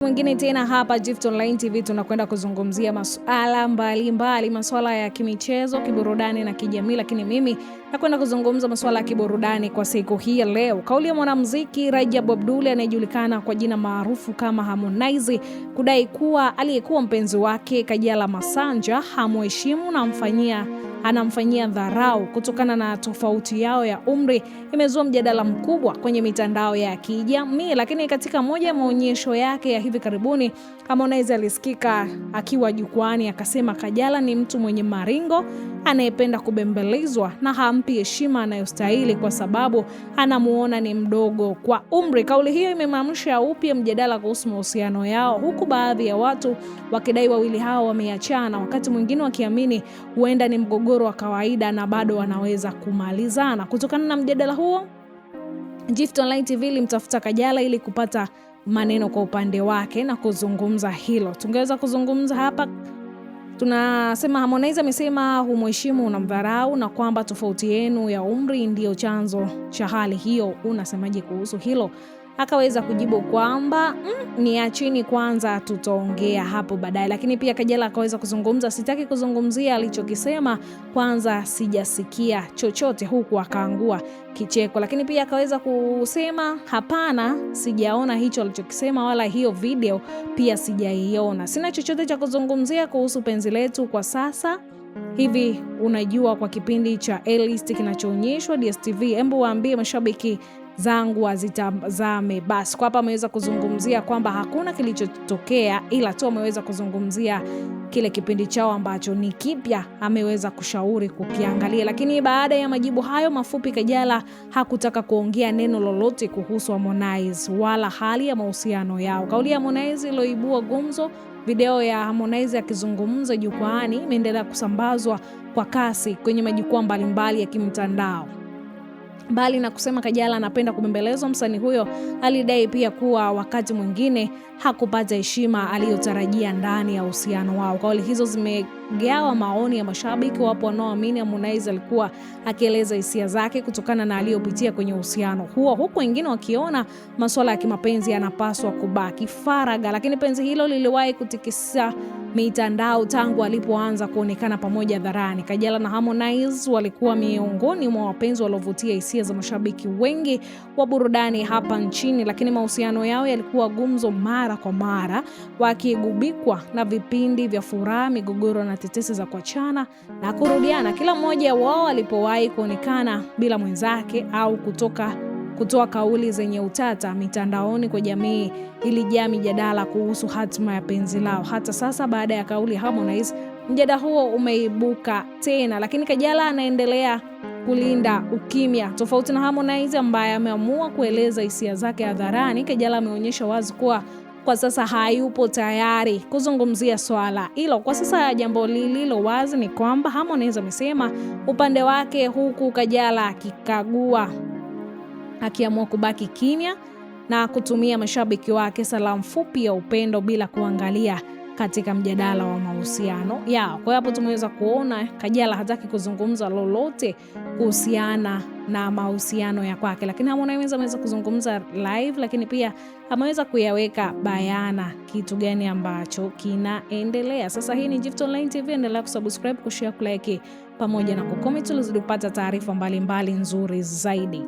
Mwingine tena hapa Gift Online TV tunakwenda kuzungumzia masuala mbalimbali, masuala ya kimichezo, kiburudani na kijamii, lakini mimi nakwenda kuzungumza masuala ya kiburudani kwa siku hii ya leo. Kauli ya mwanamuziki Rajab Abdul anayejulikana kwa jina maarufu kama Harmonize kudai kuwa aliyekuwa mpenzi wake Kajala Masanja hamheshimu na anamfanyia dharau kutokana na tofauti yao ya umri imezua mjadala mkubwa kwenye mitandao ya kijamii. Lakini katika moja ya maonyesho yake ya hivi karibuni, Harmonize alisikika akiwa jukwani akasema Kajala ni mtu mwenye maringo, anayependa kubembelezwa na hampi heshima anayostahili kwa sababu anamuona ni mdogo kwa umri. Kauli hiyo imemamsha upya mjadala kuhusu mahusiano yao, huku baadhi ya watu wakidai wawili hao wameachana, wakati mwingine wakiamini huenda ni mgogoro wa kawaida na bado wanaweza kumalizana. Kutokana na mjadala huo, Gift Online TV ilimtafuta Kajala ili kupata maneno kwa upande wake na kuzungumza hilo. Tungeweza kuzungumza hapa. Tunasema Harmonize amesema humheshimu unamdharau na kwamba tofauti yenu ya umri ndio chanzo cha hali hiyo. Unasemaje kuhusu hilo? Akaweza kujibu kwamba niacheni kwanza, tutaongea hapo baadaye. Lakini pia Kajala akaweza kuzungumza, sitaki kuzungumzia alichokisema, kwanza sijasikia chochote, huku akaangua kicheko. Lakini pia akaweza kusema hapana, sijaona hicho alichokisema wala hiyo video pia sijaiona. Sina chochote cha kuzungumzia kuhusu penzi letu kwa sasa. Hivi unajua kwa kipindi cha A-List kinachoonyeshwa DStv, hebu waambie mashabiki zangu azitazame. Basi kwa hapa ameweza kuzungumzia kwamba hakuna kilichotokea, ila tu ameweza kuzungumzia kile kipindi chao ambacho ni kipya, ameweza kushauri kukiangalia. Lakini baada ya majibu hayo mafupi, Kajala hakutaka kuongea neno lolote kuhusu Harmonize wala hali ya mahusiano yao. Kauli ya Harmonize iliyoibua gumzo. Video ya Harmonize akizungumza jukwaani imeendelea kusambazwa kwa kasi kwenye majukwaa mbalimbali ya kimtandao. Mbali na kusema Kajala anapenda kubembelezwa, msanii huyo alidai pia kuwa wakati mwingine hakupata heshima aliyotarajia ndani ya uhusiano wao. Kauli hizo zimegawa maoni ya mashabiki. Wapo wanaoamini Harmonize alikuwa akieleza hisia zake kutokana na aliyopitia kwenye uhusiano huo, huku wengine wakiona masuala ya kimapenzi yanapaswa kubaki faragha. Lakini penzi hilo liliwahi kutikisa mitandao tangu alipoanza kuonekana pamoja hadharani. Kajala na Harmonize walikuwa miongoni mwa wapenzi waliovutia hisia za mashabiki wengi wa burudani hapa nchini, lakini mahusiano yao yalikuwa gumzo mara kwa mara, wakigubikwa na vipindi vya furaha, migogoro na tetesi za kuachana na kurudiana. Kila mmoja wao alipowahi kuonekana bila mwenzake au kutoa kauli zenye utata mitandaoni, kwa jamii ilijaa mijadala kuhusu hatima ya penzi lao. Hata sasa baada ya kauli ya Harmonize, mjadala huo umeibuka tena, lakini Kajala anaendelea kulinda ukimya. Tofauti na Harmonize ambaye ameamua kueleza hisia zake hadharani, Kajala ameonyesha wazi kuwa kwa sasa hayupo tayari kuzungumzia swala hilo. Kwa sasa jambo lililo wazi ni kwamba Harmonize amesema upande wake, huku Kajala akiamua kubaki kimya na kutumia mashabiki wake salamu fupi ya upendo bila kuangalia katika mjadala wa mahusiano yao. Kwa hapo tumeweza kuona Kajala hataki kuzungumza lolote kuhusiana na mahusiano ya kwake, lakini Harmonize ameweza kuzungumza live, lakini pia ameweza kuyaweka bayana kitu gani ambacho kinaendelea. Sasa hii ni Gift Online TV, endelea kusubscribe, kushare, kulike pamoja na kucomment ili uzidi kupata taarifa mbalimbali nzuri zaidi.